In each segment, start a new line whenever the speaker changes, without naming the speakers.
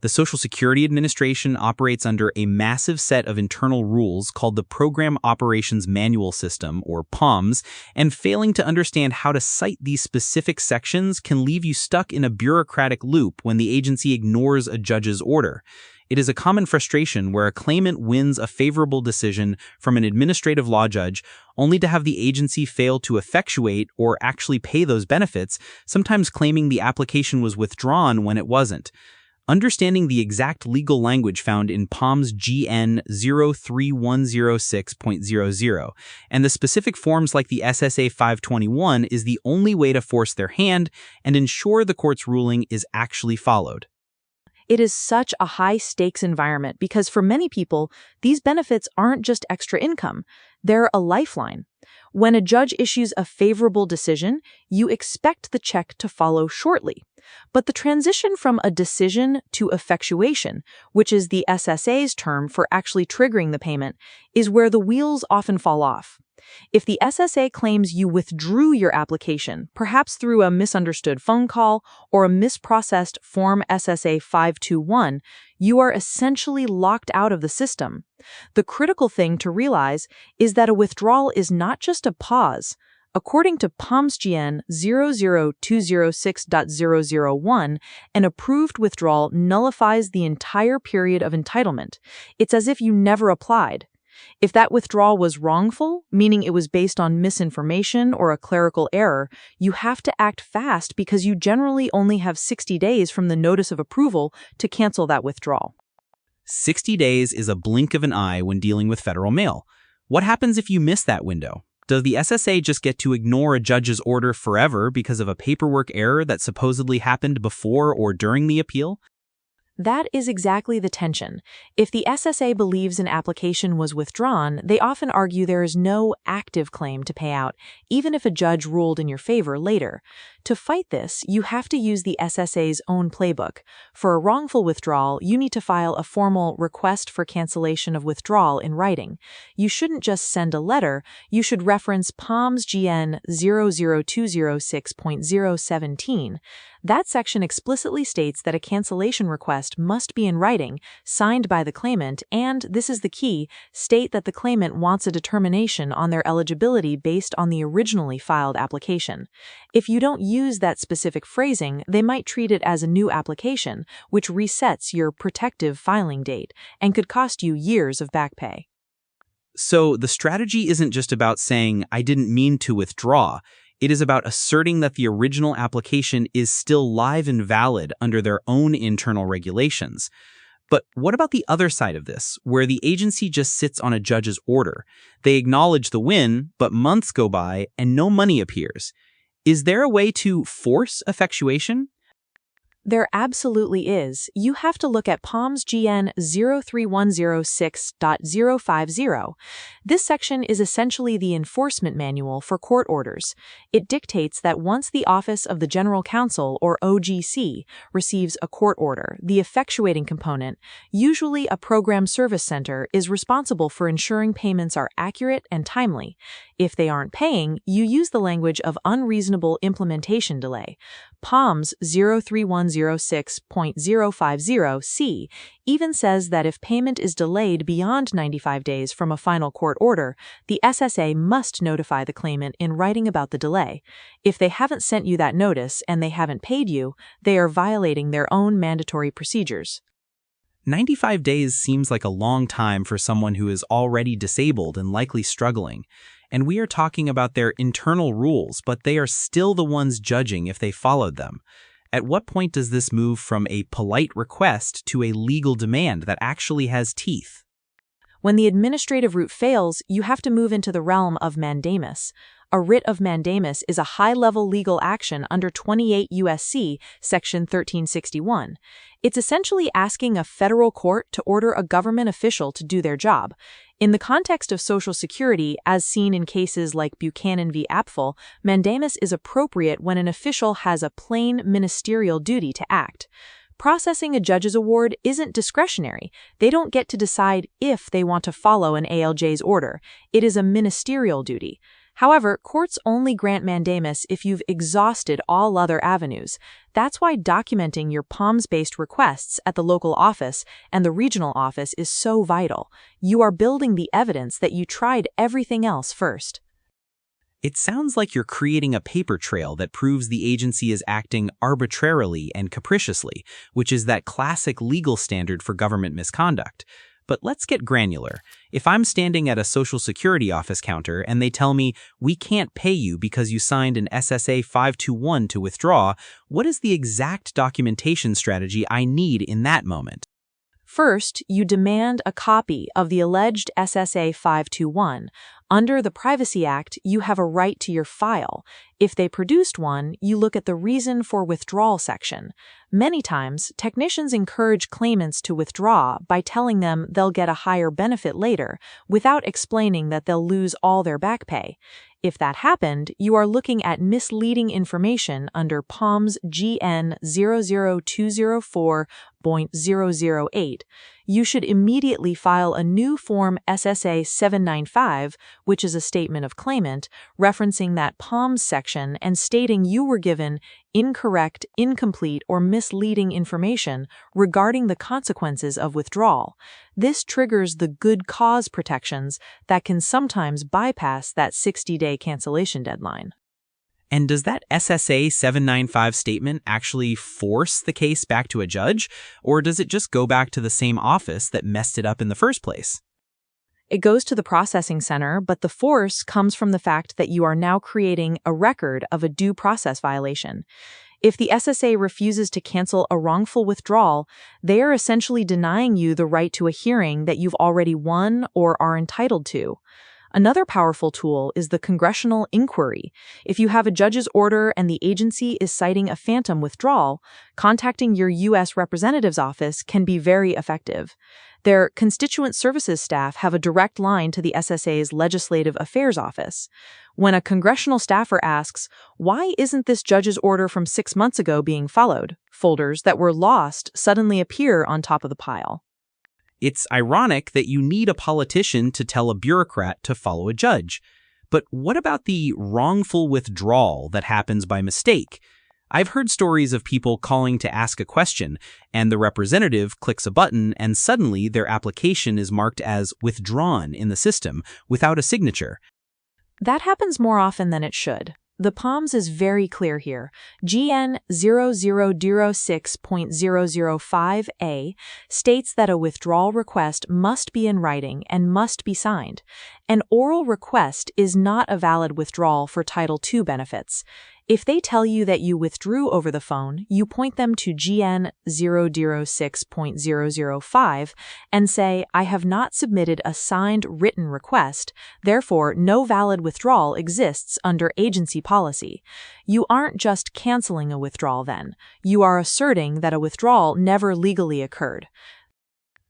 The Social Security Administration operates under a massive set of internal rules called the Program Operations Manual System, or POMS, and failing to understand how to cite these specific sections can leave you stuck in a bureaucratic loop when the agency ignores a judge's order. It is a common frustration where a claimant wins a favorable decision from an administrative law judge only to have the agency fail to effectuate or actually pay those benefits, sometimes claiming the application was withdrawn when it wasn't. Understanding the exact legal language found in POMS GN 03106.00 and the specific forms like the SSA 521 is the only way to force their hand and ensure the court's ruling is actually followed.
It is such a high-stakes environment because for many people, these benefits aren't just extra income, they're a lifeline. When a judge issues a favorable decision, you expect the check to follow shortly. But the transition from a decision to effectuation, which is the SSA's term for actually triggering the payment, is where the wheels often fall off. If the SSA claims you withdrew your application, perhaps through a misunderstood phone call or a misprocessed Form SSA 521, you are essentially locked out of the system. The critical thing to realize is that a withdrawal is not just a pause. According to POMSGN 00206.001, an approved withdrawal nullifies the entire period of entitlement. It's as if you never applied. If that withdrawal was wrongful, meaning it was based on misinformation or a clerical error, you have to act fast because you generally only have 60 days from the notice of approval to cancel that withdrawal.
60 days is a blink of an eye when dealing with federal mail. What happens if you miss that window? Does the SSA just get to ignore a judge's order forever because of a paperwork error that supposedly happened before or during the appeal?
That is exactly the tension. If the SSA believes an application was withdrawn, they often argue there is no active claim to pay out, even if a judge ruled in your favor later. To fight this, you have to use the SSA's own playbook. For a wrongful withdrawal, you need to file a formal request for cancellation of withdrawal in writing. You shouldn't just send a letter, you should reference POMSGN 00206.017. That section explicitly states that a cancellation request must be in writing, signed by the claimant, and, this is the key, state that the claimant wants a determination on their eligibility based on the originally filed application. If you don't use that specific phrasing, they might treat it as a new application, which resets your protective filing date and could cost you years of back pay.
So the strategy isn't just about saying, "I didn't mean to withdraw." It is about asserting that the original application is still live and valid under their own internal regulations. But what about the other side of this, where the agency just sits on a judge's order? They acknowledge the win, but months go by and no money appears. Is there a way to force effectuation?
There absolutely is. You have to look at POMSGN 03106.050. This section is essentially the enforcement manual for court orders. It dictates that once the Office of the General Counsel, or OGC, receives a court order, the effectuating component, usually a program service center, is responsible for ensuring payments are accurate and timely. If they aren't paying, you use the language of unreasonable implementation delay. POMS 03106.050C even says that if payment is delayed beyond 95 days from a final court order, the SSA must notify the claimant in writing about the delay. If they haven't sent you that notice and they haven't paid you, they are violating their own mandatory procedures.
95 days seems like a long time for someone who is already disabled and likely struggling. And we are talking about their internal rules, but they are still the ones judging if they followed them. At what point does this move from a polite request to a legal demand that actually has teeth?
When the administrative route fails, you have to move into the realm of mandamus. A writ of mandamus is a high-level legal action under 28 U.S.C. Section 1361. It's essentially asking a federal court to order a government official to do their job. In the context of Social Security, as seen in cases like Buchanan v. Apfel, mandamus is appropriate when an official has a plain ministerial duty to act. Processing a judge's award isn't discretionary. They don't get to decide if they want to follow an ALJ's order. It is a ministerial duty. However, courts only grant mandamus if you've exhausted all other avenues. That's why documenting your POMS-based requests at the local office and the regional office is so vital. You are building the evidence that you tried everything else first.
It sounds like you're creating a paper trail that proves the agency is acting arbitrarily and capriciously, which is that classic legal standard for government misconduct. But let's get granular. If I'm standing at a Social Security office counter and they tell me, we can't pay you because you signed an SSA 521 to withdraw, what is the exact documentation strategy I need in that moment?
First, you demand a copy of the alleged SSA 521. Under the Privacy Act, you have a right to your file. If they produced one, you look at the reason for withdrawal section. Many times, technicians encourage claimants to withdraw by telling them they'll get a higher benefit later, without explaining that they'll lose all their back pay. If that happened, you are looking at misleading information under POMS GN 00204.008. You should immediately file a new Form SSA 795, which is a statement of claimant, referencing that POMS section and stating you were given incorrect, incomplete, or misleading information regarding the consequences of withdrawal. This triggers the good cause protections that can sometimes bypass that 60-day cancellation deadline.
And does that SSA 795 statement actually force the case back to a judge, or does it just go back to the same office that messed it up in the first place?
It goes to the processing center, but the force comes from the fact that you are now creating a record of a due process violation. If the SSA refuses to cancel a wrongful withdrawal, they are essentially denying you the right to a hearing that you've already won or are entitled to. Another powerful tool is the congressional inquiry. If you have a judge's order and the agency is citing a phantom withdrawal, contacting your U.S. Representative's office can be very effective. Their constituent services staff have a direct line to the SSA's Legislative Affairs Office. When a congressional staffer asks, "Why isn't this judge's order from 6 months ago being followed?" folders that were lost suddenly appear on top of the pile.
It's ironic that you need a politician to tell a bureaucrat to follow a judge. But what about the wrongful withdrawal that happens by mistake? I've heard stories of people calling to ask a question, and the representative clicks a button, and suddenly their application is marked as withdrawn in the system without a signature.
That happens more often than it should. The POMS is very clear here. GN 0006.005A states that a withdrawal request must be in writing and must be signed. An oral request is not a valid withdrawal for Title II benefits. If they tell you that you withdrew over the phone, you point them to GN 006.005 and say, "I have not submitted a signed written request, therefore no valid withdrawal exists under agency policy." You aren't just canceling a withdrawal then. You are asserting that a withdrawal never legally occurred.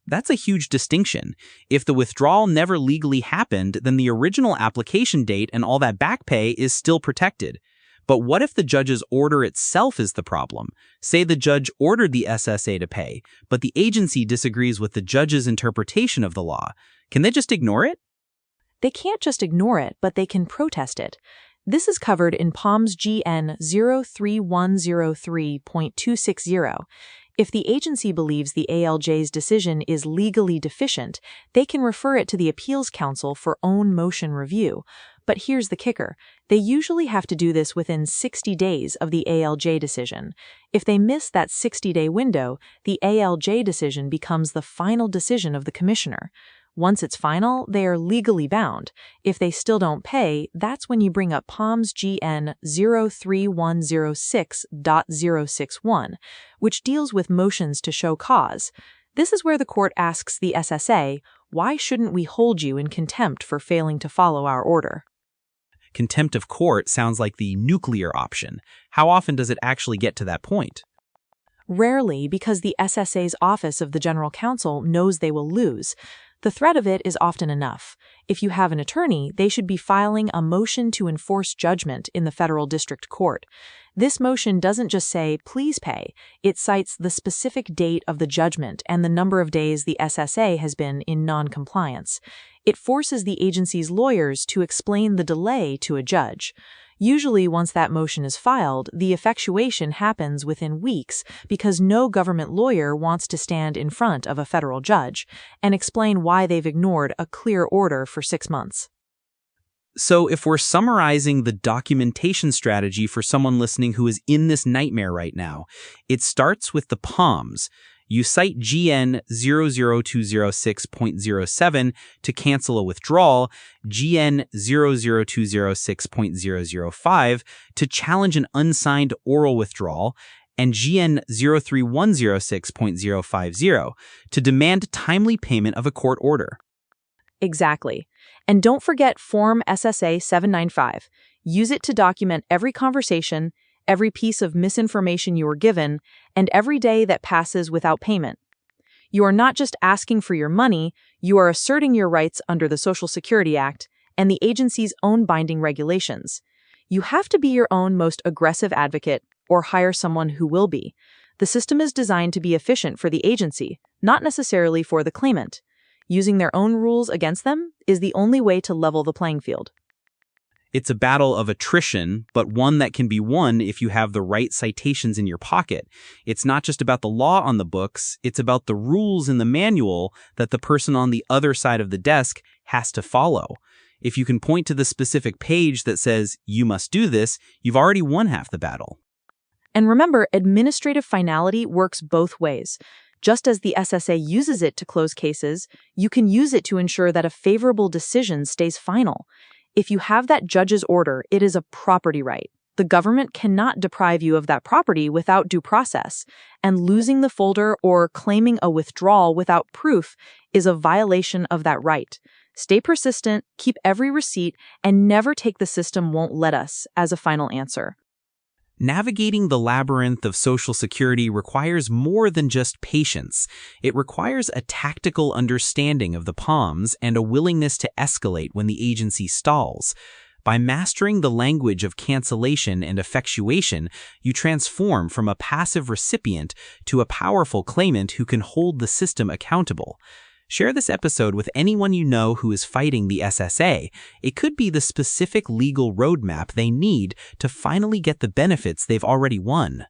That's a huge distinction. If the withdrawal never legally happened, then the original application date and all that back pay is still protected. But what if the judge's order itself is the problem? Say the judge ordered the SSA to pay, but the agency disagrees with the judge's interpretation of the law. Can they just ignore it?
They can't just ignore it, but they can protest it. This is covered in POMS GN 03103.260. If the agency believes the ALJ's decision is legally deficient, they can refer it to the Appeals Council for own motion review. But here's the kicker. They usually have to do this within 60 days of the ALJ decision. If they miss that 60-day window, the ALJ decision becomes the final decision of the commissioner. Once it's final, they are legally bound. If they still don't pay, that's when you bring up POMS GN 03106.061, which deals with motions to show cause. This is where the court asks the SSA, "Why shouldn't we hold you in contempt for failing to follow our order?"
Contempt of court sounds like the nuclear option. How often does it actually get to that point?
Rarely, because the SSA's Office of the General Counsel knows they will lose. The threat of it is often enough. If you have an attorney, they should be filing a motion to enforce judgment in the federal district court. This motion doesn't just say, please pay. It cites the specific date of the judgment and the number of days the SSA has been in non-compliance. It forces the agency's lawyers to explain the delay to a judge. Usually, once that motion is filed, the effectuation happens within weeks because no government lawyer wants to stand in front of a federal judge and explain why they've ignored a clear order for 6 months.
So if we're summarizing the documentation strategy for someone listening who is in this nightmare right now, it starts with the POMs. You cite GN 00206.07 to cancel a withdrawal, GN 00206.005 to challenge an unsigned oral withdrawal, and GN 03106.050 to demand timely payment of a court order.
Exactly. And don't forget Form SSA 795. Use it to document every conversation, every piece of misinformation you were given, and every day that passes without payment. You are not just asking for your money, you are asserting your rights under the Social Security Act and the agency's own binding regulations. You have to be your own most aggressive advocate or hire someone who will be. The system is designed to be efficient for the agency, not necessarily for the claimant. Using their own rules against them is the only way to level the playing field.
It's a battle of attrition, but one that can be won if you have the right citations in your pocket. It's not just about the law on the books, it's about the rules in the manual that the person on the other side of the desk has to follow. If you can point to the specific page that says, you must do this, you've already won half the battle.
And remember, administrative finality works both ways. Just as the SSA uses it to close cases, you can use it to ensure that a favorable decision stays final. If you have that judge's order, it is a property right. The government cannot deprive you of that property without due process, and losing the folder or claiming a withdrawal without proof is a violation of that right. Stay persistent, keep every receipt, and never take "the system won't let us" as a final answer.
Navigating the labyrinth of Social Security requires more than just patience. It requires a tactical understanding of the POMs and a willingness to escalate when the agency stalls. By mastering the language of cancellation and effectuation, you transform from a passive recipient to a powerful claimant who can hold the system accountable. Share this episode with anyone you know who is fighting the SSA. It could be the specific legal roadmap they need to finally get the benefits they've already won.